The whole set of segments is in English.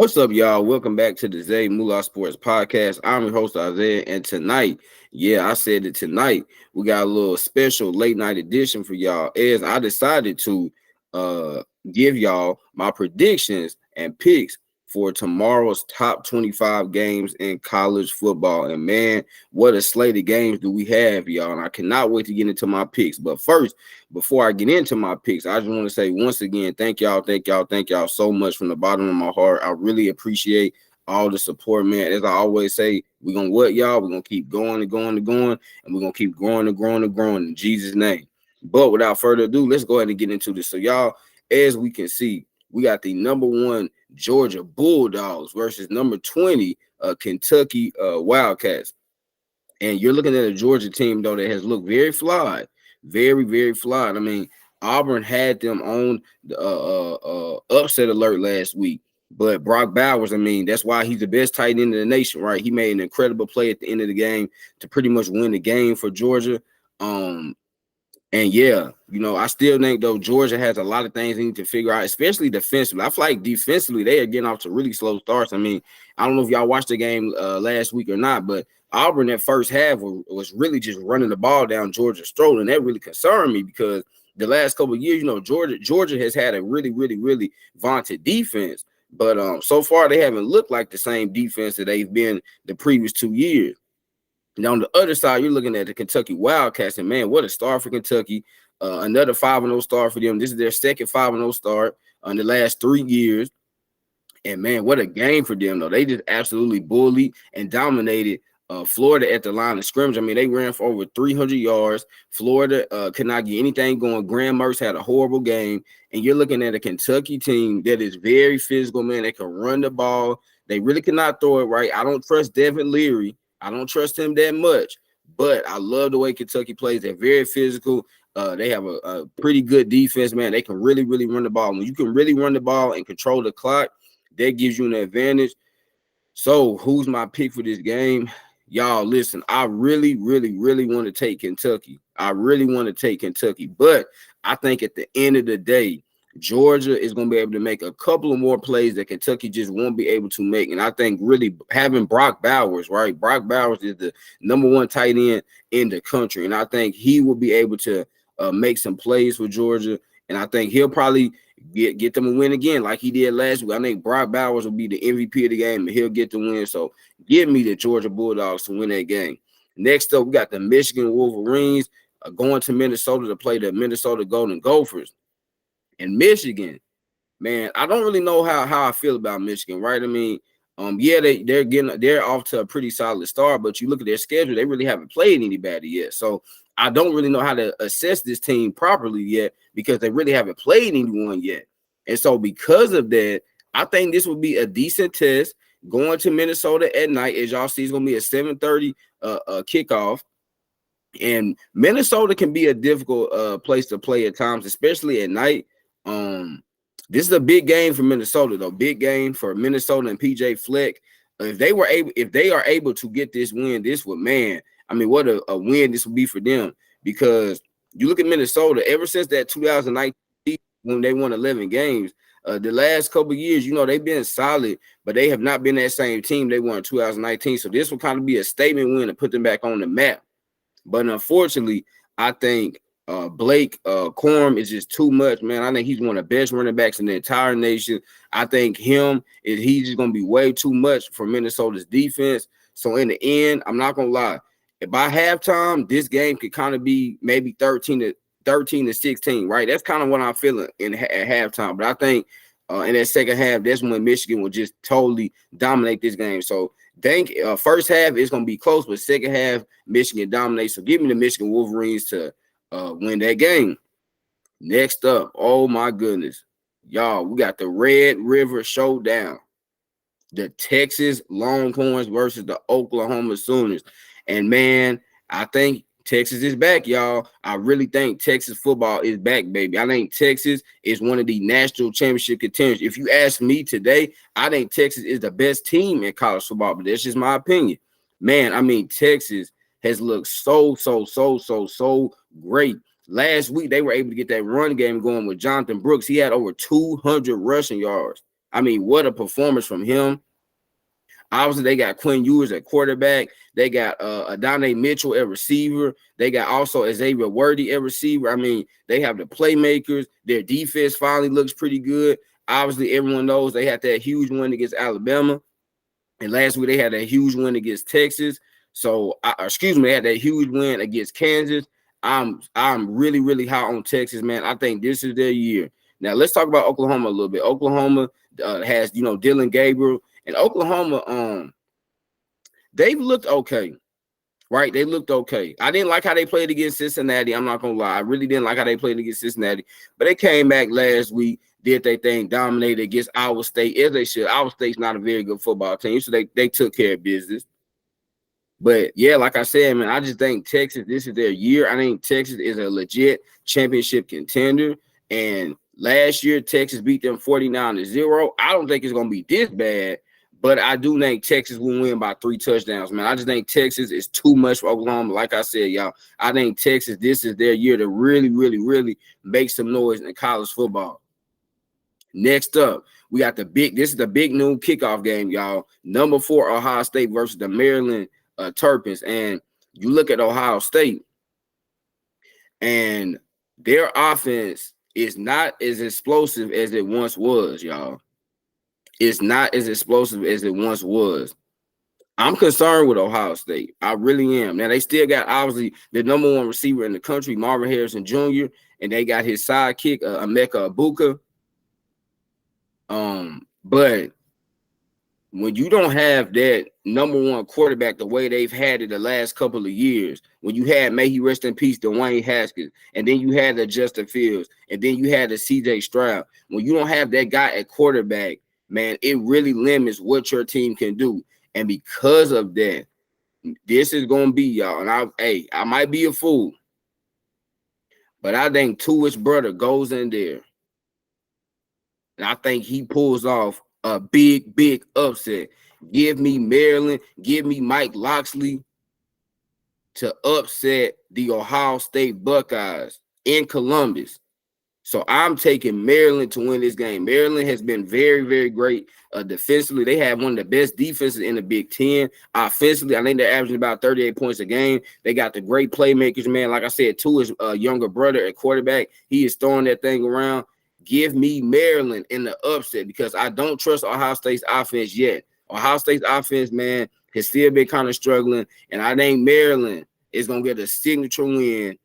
What's up, y'all? Welcome back to the Zay Moolah Sports Podcast. I'm your host, Isaiah, and tonight, I said it tonight, we got a little special late night edition for y'all as I decided to uh give y'all my predictions and picks for tomorrow's top 25 games in college football. And man, what a slate of games do we have, y'all. And I cannot wait to get into my picks. But first, before I get into my picks, I just want to say once again, thank y'all so much from the bottom of my heart. I really appreciate all the support, man. As I always say, we're gonna what y'all, we're gonna keep going and going and going, and we're gonna keep growing and growing and growing in Jesus' name. But without further ado, let's go ahead and get into this. So, y'all, as we can see, we got the number one Georgia Bulldogs versus number 20 Kentucky Wildcats. And you're looking at a Georgia team, though, that has looked very flawed, very, very flawed. I mean, Auburn had them on the upset alert last week. But Brock Bowers, I mean, that's why he's the best tight end in the nation, right? He made an incredible play at the end of the game to pretty much win the game for Georgia. And I still think though Georgia has a lot of things they need to figure out, especially defensively. I feel like defensively they are getting off to really slow starts. I mean, I don't know if y'all watched the game last week or not, but Auburn that first half was really just running the ball down Georgia's throat, and that really concerned me because the last couple of years, Georgia has had a really, really, really vaunted defense, but so far they haven't looked like the same defense that they've been the previous 2 years. Now, on the other side, you're looking at the Kentucky Wildcats, and man, what a start for Kentucky. Another 5-0 start for them. This is their second 5-0 start in the last 3 years. And man, what a game for them, though. They just absolutely bullied and dominated Florida at the line of scrimmage. I mean, they ran for over 300 yards. Florida could not get anything going. Graham Mertz had a horrible game. And you're looking at a Kentucky team that is very physical, man. They can run the ball. They really cannot throw it right. I don't trust Devin Leary. I don't trust him that much, but I love the way Kentucky plays. They're very physical. They have a pretty good defense, man. They can really, really run the ball. When you can really run the ball and control the clock, that gives you an advantage. So who's my pick for this game? Y'all, listen, I really, really, really want to take Kentucky. But I think at the end of the day, Georgia is going to be able to make a couple of more plays that Kentucky just won't be able to make. And I think really having Brock Bowers, right? Brock Bowers is the number one tight end in the country. And I think he will be able to make some plays for Georgia. And I think he'll probably get them a win again like he did last week. I think Brock Bowers will be the MVP of the game and he'll get the win. So give me the Georgia Bulldogs to win that game. Next up, we got the Michigan Wolverines going to Minnesota to play the Minnesota Golden Gophers. In Michigan, man, I don't really know how I feel about Michigan, right? I mean, they're off to a pretty solid start, but you look at their schedule, they really haven't played anybody yet. So I don't really know how to assess this team properly yet because they really haven't played anyone yet. And so because of that, I think this would be a decent test going to Minnesota at night. As y'all see, it's going to be a 7:30 kickoff. And Minnesota can be a difficult place to play at times, especially at night. This is a big game for Minnesota, though. Big game for Minnesota and PJ Fleck. If they are able to get this win, this would, man, I mean, what a win this would be for them. Because you look at Minnesota, ever since that 2019 when they won 11 games, the last couple of years, they've been solid, but they have not been that same team they won in 2019. So this will kind of be a statement win to put them back on the map. But unfortunately, I think Blake Corum is just too much, man. I think he's one of the best running backs in the entire nation. I think he's just going to be way too much for Minnesota's defense. So in the end, I'm not going to lie. By halftime, this game could kind of be maybe 13 to 16, right? That's kind of what I'm feeling at halftime. But I think in that second half, that's when Michigan will just totally dominate this game. So think first half is going to be close, but second half, Michigan dominates. So give me the Michigan Wolverines to win that game. Next up, oh my goodness, y'all, we got the Red River Showdown. The Texas Longhorns versus the Oklahoma Sooners. And man, I think Texas is back, y'all. I really think Texas football is back, baby. I think Texas is one of the national championship contenders. If you ask me today, I think Texas is the best team in college football, but that's just my opinion. Man, I mean, Texas has looked so great. Last week, they were able to get that run game going with Jonathan Brooks. He had over 200 rushing yards. I mean, what a performance from him. Obviously, they got Quinn Ewers at quarterback. They got Adonai Mitchell at receiver. They got also Xavier Worthy at receiver. I mean, they have the playmakers. Their defense finally looks pretty good. Obviously, everyone knows they had that huge win against Alabama. And last week, they had a huge win against Texas. So, they had that huge win against Kansas. I'm really, really high on Texas, man. I think this is their year. Now, let's talk about Oklahoma a little bit. Oklahoma has, Dillon Gabriel. And Oklahoma, they've looked okay, right? They looked okay. I didn't like how they played against Cincinnati. I'm not going to lie. I really didn't like how they played against Cincinnati. But they came back last week, did their thing, dominated against Iowa State, as they should. Iowa State's not a very good football team, so they took care of business. But, yeah, like I said, man, I just think Texas, this is their year. I think Texas is a legit championship contender. And last year, Texas beat them 49-0. I don't think it's going to be this bad. But I do think Texas will win by 3 touchdowns, man. I just think Texas is too much for Oklahoma. Like I said, y'all, I think Texas, this is their year to really, really, really make some noise in college football. Next up, we got this is the big noon kickoff game, y'all. Number 4, Ohio State versus the Maryland Terrapins. And you look at Ohio State, and their offense is not as explosive as it once was, y'all. It's not as explosive as it once was. I'm concerned with Ohio State. I really am. Now, they still got, obviously, the number 1 receiver in the country, Marvin Harrison Jr., and they got his sidekick, Emeka Egbuka. But when you don't have that number 1 quarterback the way they've had it the last couple of years, when you had, may he rest in peace, Dwayne Haskins, and then you had the Justin Fields, and then you had the C.J. Stroud, when you don't have that guy at quarterback, man, it really limits what your team can do. And because of that, this is going to be, y'all, and I might be a fool, but I think Tua's brother goes in there, and I think he pulls off a big, big upset. Give me Maryland, give me Mike Locksley to upset the Ohio State Buckeyes in Columbus. So I'm taking Maryland to win this game. Maryland has been very, very great defensively. They have one of the best defenses in the Big Ten. Offensively, I think they're averaging about 38 points a game. They got the great playmakers, man. Like I said, Tua's younger brother at quarterback, he is throwing that thing around. Give me Maryland in the upset because I don't trust Ohio State's offense yet. Ohio State's offense, man, has still been kind of struggling, and I think Maryland is going to get a signature win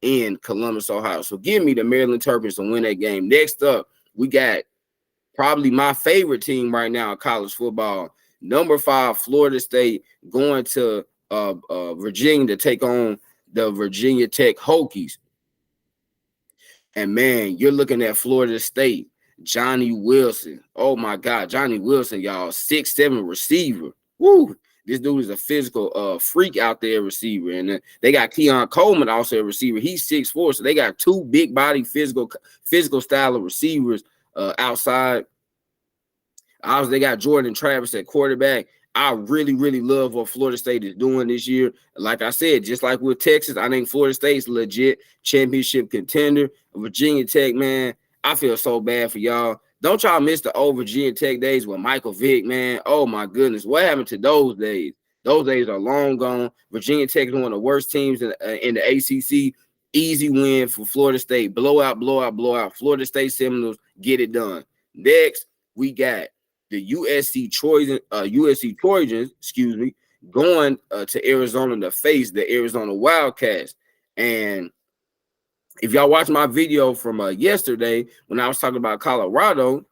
in Columbus, Ohio. So give me the Maryland Terrapins to win that game. Next up, we got probably my favorite team right now in college football. Number 5, Florida State, going to Virginia to take on the Virginia Tech Hokies. And, man, you're looking at Florida State, Johnny Wilson. Oh, my God, Johnny Wilson, y'all, 6'7" receiver. Woo! This dude is a physical freak out there receiver. And they got Keon Coleman also a receiver. He's 6'4", so they got 2 big body physical style of receivers outside. Obviously, they got Jordan Travis at quarterback. I really, really love what Florida State is doing this year. Like I said, just like with Texas, I think Florida State's legit championship contender. Virginia Tech, man, I feel so bad for y'all. Don't y'all miss the old Virginia Tech days with Michael Vick, man. Oh, my goodness. What happened to those days? Those days are long gone. Virginia Tech is one of the worst teams in the ACC. Easy win for Florida State. Blowout. Florida State Seminoles, get it done. Next, we got the USC Trojans, going to Arizona to face the Arizona Wildcats. And if y'all watch my video from yesterday when I was talking about Colorado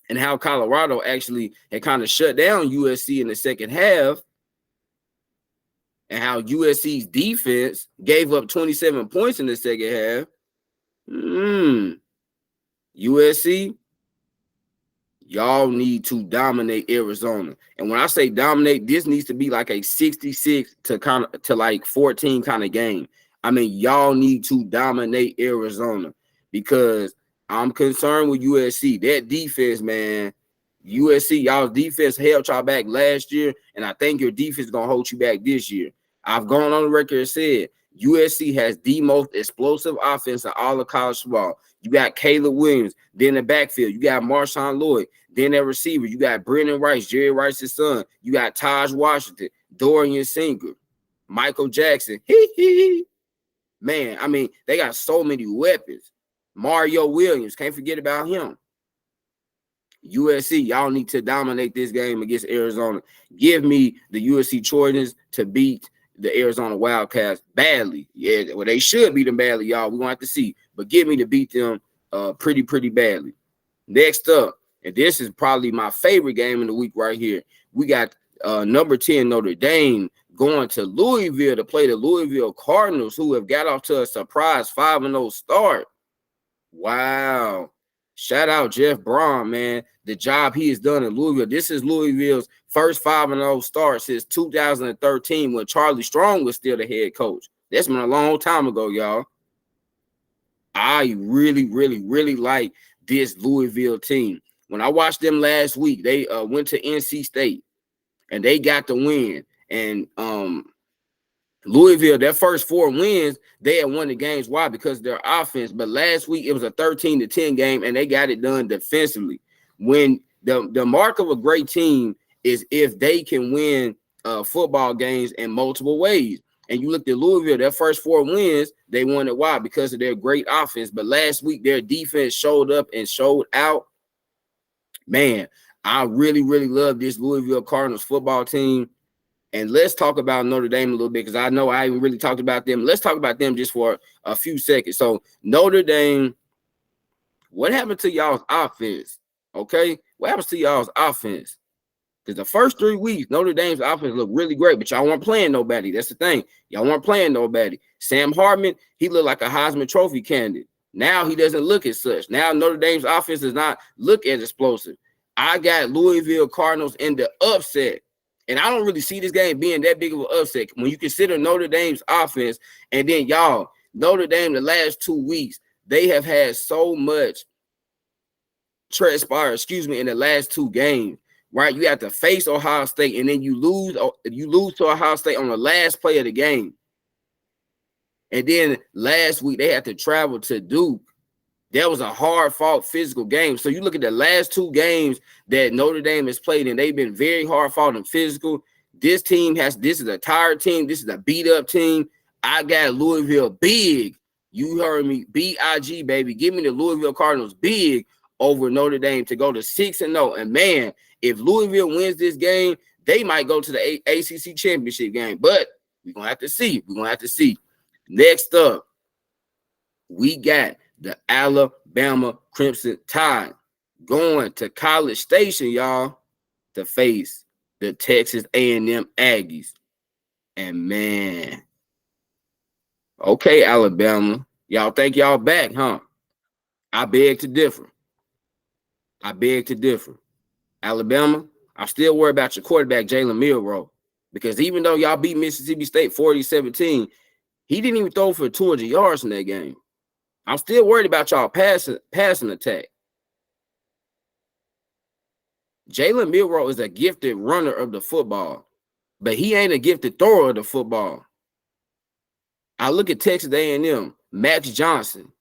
and how Colorado actually had kind of shut down USC in the second half and how USC's defense gave up 27 points in the second half, USC, y'all need to dominate Arizona. And when I say dominate, this needs to be like a 66 to like 14 kind of game. I mean, y'all need to dominate Arizona because I'm concerned with USC. That defense, man, USC, y'all's defense held y'all back last year, and I think your defense is going to hold you back this year. I've gone on the record and said USC has the most explosive offense in all of college football. You got Caleb Williams, then the backfield. You got Marshawn Lloyd, then that receiver. You got Brendan Rice, Jerry Rice's son. You got Taj Washington, Dorian Singer, Michael Jackson. Man, I mean, they got so many weapons. Mario Williams, can't forget about him. USC, y'all need to dominate this game against Arizona. Give me the USC Trojans to beat the Arizona Wildcats badly. Yeah, well, they should beat them badly, y'all. We're going to have to see. But give me to beat them pretty badly. Next up, and this is probably my favorite game in the week right here. We got number 10 Notre Dame going to Louisville to play the Louisville Cardinals, who have got off to a surprise 5-0 start. Wow. Shout out Jeff Braun, man. The job he has done in Louisville. This is Louisville's first 5-0 start since 2013 when Charlie Strong was still the head coach. That's been a long time ago, y'all. I really like this Louisville team. When I watched them last week, they went to NC State and they got the win. And Louisville, their first 4 wins, they had won the games. Why? Because of their offense. But last week, it was a 13-10 game, and they got it done defensively. When the mark of a great team is if they can win football games in multiple ways. And you looked at Louisville, their first 4 wins, they won it. Why? Because of their great offense. But last week, their defense showed up and showed out. Man, I really love this Louisville Cardinals football team. And let's talk about Notre Dame a little bit because I know I haven't really talked about them. Let's talk about them just for a few seconds. So Notre Dame, what happened to y'all's offense? Okay, what happens to y'all's offense? Because the first 3 weeks, Notre Dame's offense looked really great, but y'all weren't playing nobody. That's the thing. Y'all weren't playing nobody. Sam Hartman, he looked like a Heisman Trophy candidate. Now he doesn't look as such. Now Notre Dame's offense does not look as explosive. I got Louisville Cardinals in the upset. And I don't really see this game being that big of an upset when you consider Notre Dame's offense. And then, y'all, Notre Dame, the last 2 weeks, they have had so much transpire, in the last 2 games, right? You have to face Ohio State, and then you lose to Ohio State on the last play of the game. And then last week, they had to travel to Duke. That was a hard-fought physical game. So you look at the last 2 games that Notre Dame has played, and they've been very hard-fought and physical. This is a tired team. This is a beat-up team. I got Louisville big. You heard me, B-I-G, baby. Give me the Louisville Cardinals big over Notre Dame to go to 6-0. And, man, if Louisville wins this game, they might go to the ACC championship game. But we're going to have to see. Next up, we got the Alabama Crimson Tide going to College Station, y'all, to face the Texas A&M Aggies. And, man, okay, Alabama, y'all think y'all back, huh? I beg to differ. Alabama, I still worry about your quarterback, Jalen Milroe, because even though y'all beat Mississippi State 40-17, he didn't even throw for 200 yards in that game. I'm still worried about y'all passing attack. Jalen Milroe is a gifted runner of the football, but he ain't a gifted thrower of the football. I look at Texas A&M, Max Johnson.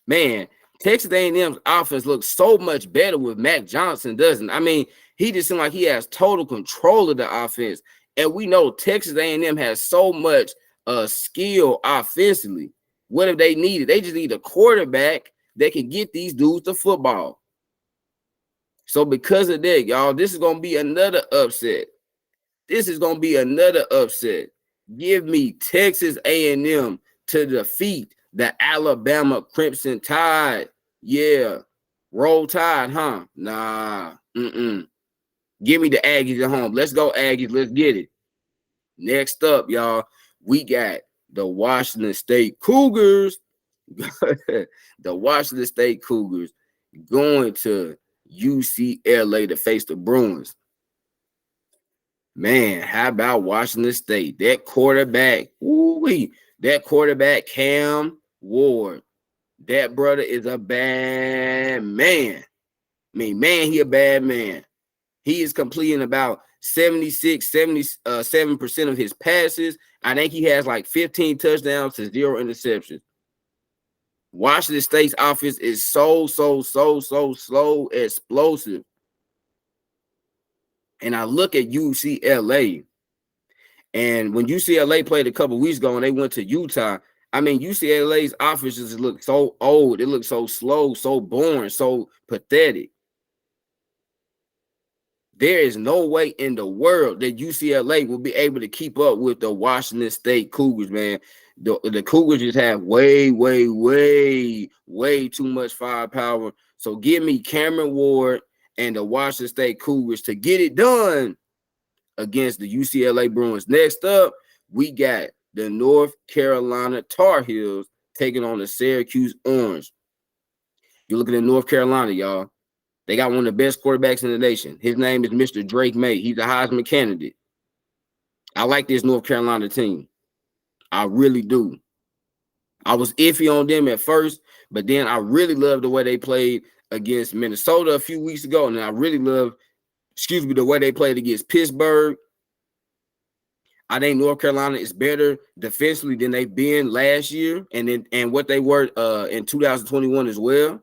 Man, Texas A&M's offense looks so much better with Max Johnson, doesn't it? I mean, he just seems like he has total control of the offense. And we know Texas A&M has so much skill offensively. What have they needed? They just need a quarterback that can get these dudes the football. So because of that, y'all, this is going to be another upset. Give me Texas A&M to defeat the Alabama Crimson Tide. Yeah. Roll Tide, huh? Nah. Give me the Aggies at home. Let's go, Aggies. Let's get it. Next up, y'all, we got the Washington State Cougars. The Washington State Cougars going to UCLA to face the Bruins. Man, how about Washington State? That quarterback, Cam Ward. That brother is a bad man. He a bad man. He is completing about 77% of his passes, I think he has like 15 touchdowns to 0 interceptions. Washington State's offense is so slow, explosive. And I look at UCLA, and when UCLA played a couple weeks ago and they went to Utah, I mean, UCLA's offenses look so old. It looks so slow, so boring, so pathetic. There is no way in the world that UCLA will be able to keep up with the Washington State Cougars, man. The Cougars just have way too much firepower. So give me Cameron Ward and the Washington State Cougars to get it done against the UCLA Bruins. Next up, we got the North Carolina Tar Heels taking on the Syracuse Orange. You're looking at North Carolina, y'all. They got one of the best quarterbacks in the nation. His name is Mr. Drake May. He's a Heisman candidate. I like this North Carolina team. I really do. I was iffy on them at first, but then I really loved the way they played against Minnesota a few weeks ago, and I really love, the way they played against Pittsburgh. I think North Carolina is better defensively than they've been last year, and what they were in 2021 as well.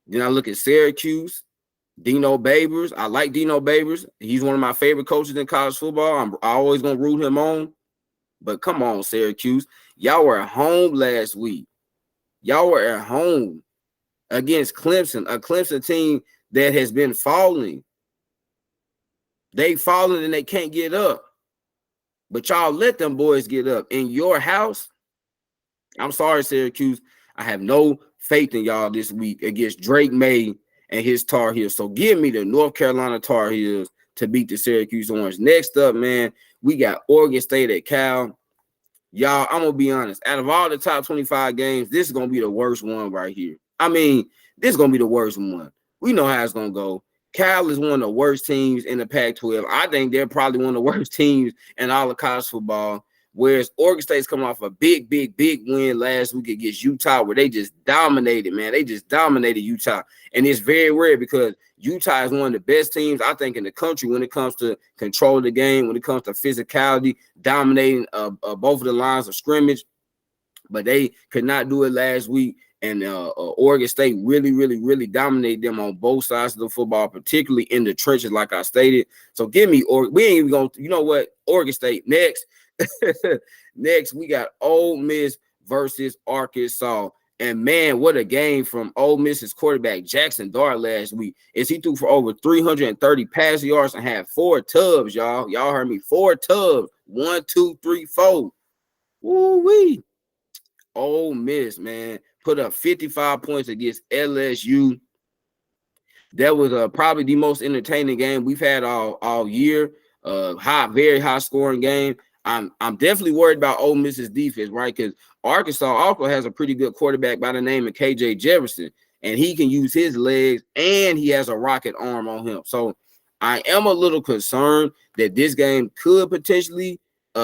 Then I look at Syracuse, Dino Babers. I like Dino Babers. He's one of my favorite coaches in college football. I'm always going to root him on. But come on, Syracuse. Y'all were at home last week. Y'all were at home against Clemson, a Clemson team that has been falling. They've fallen and they can't get up. But y'all let them boys get up in your house. I'm sorry, Syracuse. I have no faith in y'all this week against Drake May and his Tar Heels. So give me the North Carolina Tar Heels to beat the Syracuse Orange. Next up, man, we got Oregon State at Cal. Y'all, I'm going to be honest. Out of all the top 25 games, this is going to be the worst one right here. I mean, this is going to be the worst one. We know how it's going to go. Cal is one of the worst teams in the Pac-12. I think they're probably one of the worst teams in all of college football. Whereas Oregon State's coming off a big win last week against Utah, where they just dominated, man. They just dominated Utah. And it's very rare because Utah is one of the best teams, I think, in the country when it comes to control of the game, when it comes to physicality, dominating both of the lines of scrimmage. But they could not do it last week. And Oregon State really dominated them on both sides of the football, particularly in the trenches, like I stated. So give me Oregon. We ain't even going to, you know what? Oregon State next. Next, we got Ole Miss versus Arkansas. And man, what a game from Ole Miss's quarterback Jackson Dart last week. Is he threw for over 330 pass yards and had 4 tubs, y'all. Y'all heard me, 4 tubs. 1, 2, 3, 4. Woo-wee. Ole Miss, man, put up 55 points against LSU. That was probably the most entertaining game we've had all year. Very high scoring game. I'm definitely worried about Ole Miss's defense, right? Because Arkansas also has a pretty good quarterback by the name of KJ Jefferson, and he can use his legs, and he has a rocket arm on him. So I am a little concerned that this game could potentially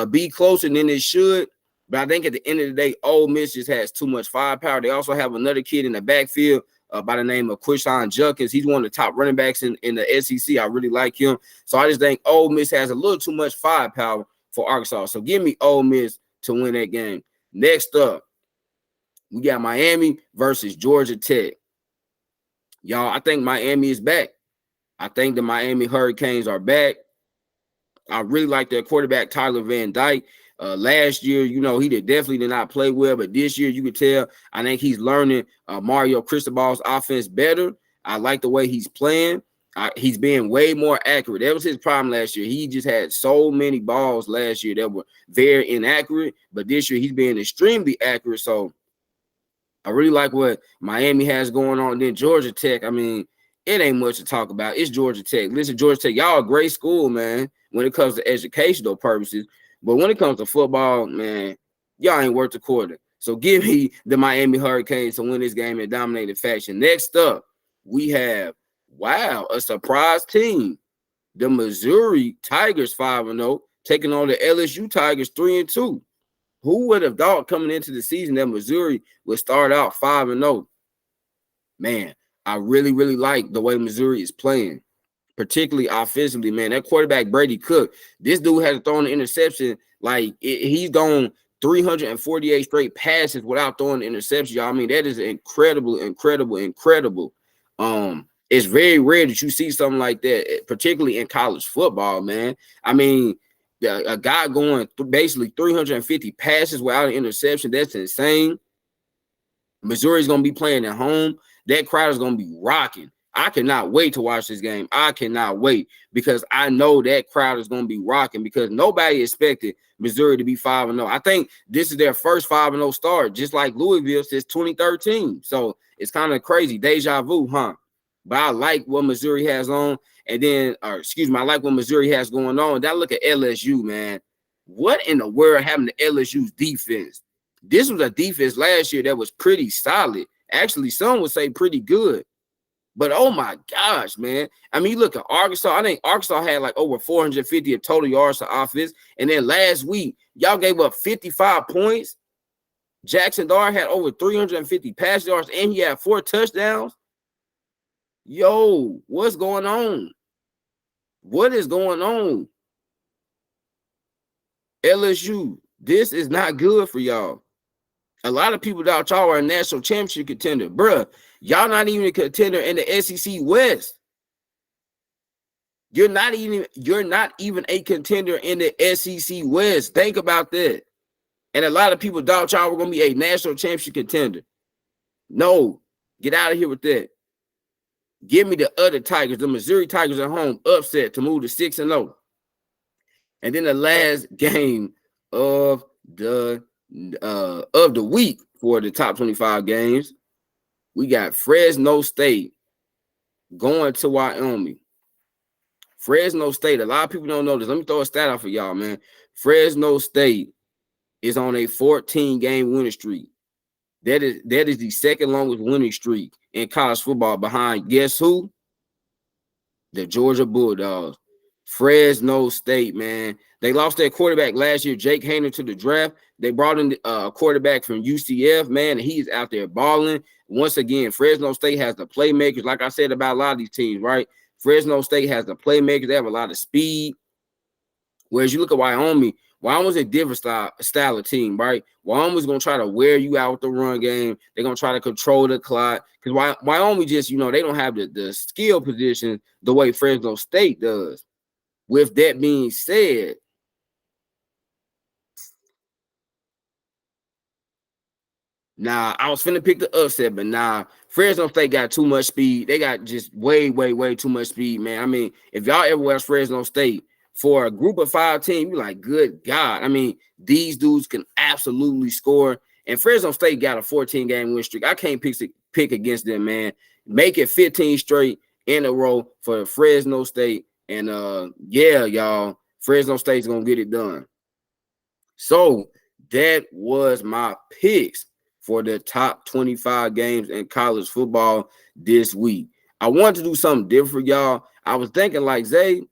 be closer than it should. But I think at the end of the day, Ole Miss just has too much firepower. They also have another kid in the backfield by the name of Quishon Judkins. He's one of the top running backs in the SEC. I really like him. So I just think Ole Miss has a little too much firepower for Arkansas. So give me Ole Miss to win that game. Next up, we got Miami versus Georgia Tech. Y'all, I think Miami is back. I think the Miami Hurricanes are back. I really like their quarterback, Tyler Van Dyke. Last year, he definitely did not play well, but this year you could tell I think he's learning Mario Cristobal's offense better. I like the way he's playing. He's being way more accurate. That was his problem last year. He just had so many balls last year that were very inaccurate, but this year he's being extremely accurate. So I really like what Miami has going on. And then Georgia Tech, I mean, it ain't much to talk about. It's Georgia Tech. Listen, Georgia Tech, y'all a great school, man, when it comes to educational purposes. But when it comes to football, man, y'all ain't worth a quarter. So give me the Miami Hurricanes to win this game in dominating fashion. Next up, we have, a surprise team. The Missouri Tigers 5-0 taking on the LSU Tigers 3-2. Who would have thought coming into the season that Missouri would start out 5-0? Man, I really like the way Missouri is playing. particularly offensively, man. That quarterback Brady Cook, this dude has thrown an interception. Like he's gone 348 straight passes without throwing an interception, y'all. I mean, that is incredible. It's very rare that you see something like that, particularly in college football, man. I mean, a guy going basically 350 passes without an interception, that's insane. Missouri's going to be playing at home. That crowd is going to be rocking. I cannot wait to watch this game. I cannot wait because I know that crowd is going to be rocking because nobody expected Missouri to be 5-0. I think this is their first 5-0 start, just like Louisville since 2013. So it's kind of crazy. Deja vu, huh? But I like what Missouri has on. And then, I like what Missouri has going on. Now look at LSU, man. What in the world happened to LSU's defense? This was a defense last year that was pretty solid. Actually, some would say pretty good. But oh my gosh, man. I mean, look at Arkansas. I think Arkansas had like over 450 of total yards to offense. And then last week, y'all gave up 55 points. Jackson Dart had over 350 pass yards, and he had 4 touchdowns. Yo, what's going on? What is going on? LSU, this is not good for y'all. A lot of people thought y'all were a national championship contender. Bruh, y'all not even a contender in the SEC West. You're not even a contender in the SEC West. Think about that. And a lot of people thought y'all were going to be a national championship contender. No, get out of here with that. Give me the other Tigers, the Missouri Tigers at home, upset to move to 6-0. And then the last game of the week for the top 25 games, we got Fresno State going to Wyoming. Fresno State, a lot of people don't know this. Let me throw a stat out for y'all, man. Fresno State is on a 14-game winning streak. That is the second longest winning streak in college football behind, guess who? The Georgia Bulldogs. Fresno State, man. They lost their quarterback last year, Jake Haener, to the draft. They brought in a quarterback from UCF, man, and he's out there balling. Once again, Fresno State has the playmakers, like I said about a lot of these teams, right? Fresno State has the playmakers. They have a lot of speed. Whereas you look at Wyoming, Wyoming's a different style of team, right? Wyoming's going to try to wear you out with the run game. They're going to try to control the clock. Because Wyoming just, they don't have the skill position the way Fresno State does. With that being said, I was finna pick the upset, but Fresno State got too much speed. They got just way, way, way too much speed, man. I mean, if y'all ever watch Fresno State, for a group of 5 team, you're like, good God. I mean, these dudes can absolutely score. And Fresno State got a 14-game win streak. I can't pick against them, man. Make it 15 straight in a row for Fresno State. And, yeah, y'all, Fresno State's going to get it done. So that was my picks for the top 25 games in college football this week. I wanted to do something different for y'all. I was thinking like, Zay,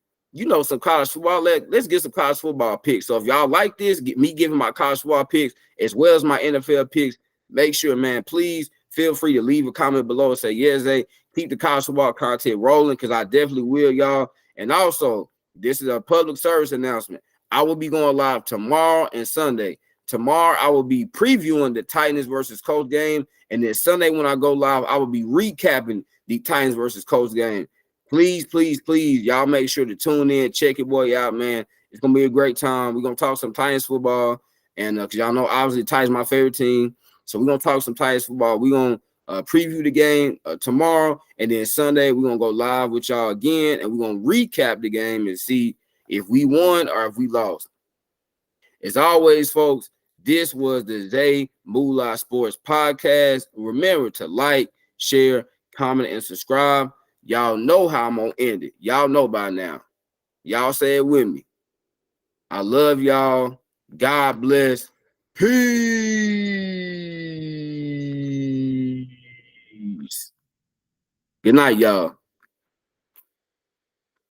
some college football. Let's get some college football picks. So if y'all like this, me giving my college football picks as well as my NFL picks, make sure, man, please feel free to leave a comment below and say, yes, Zay, keep the college football content rolling because I definitely will, y'all. And also, this is a public service announcement. I will be going live tomorrow and Sunday. Tomorrow, I will be previewing the Titans versus Colts game. And then Sunday, when I go live, I will be recapping the Titans versus Colts game. Please, please, please, y'all make sure to tune in. Check your boy out, man. It's going to be a great time. We're going to talk some Titans football. And because y'all know, obviously, Titans my favorite team. So we're going to talk some Titans football. We're going to preview the game tomorrow. And then Sunday, we're going to go live with y'all again. And we're going to recap the game and see if we won or if we lost. As always, folks, this was the Zay Moolah Sports Podcast. Remember to like, share, comment, and subscribe. Y'all know how I'm going to end it. Y'all know by now. Y'all say it with me. I love y'all. God bless. Peace. Good night, y'all.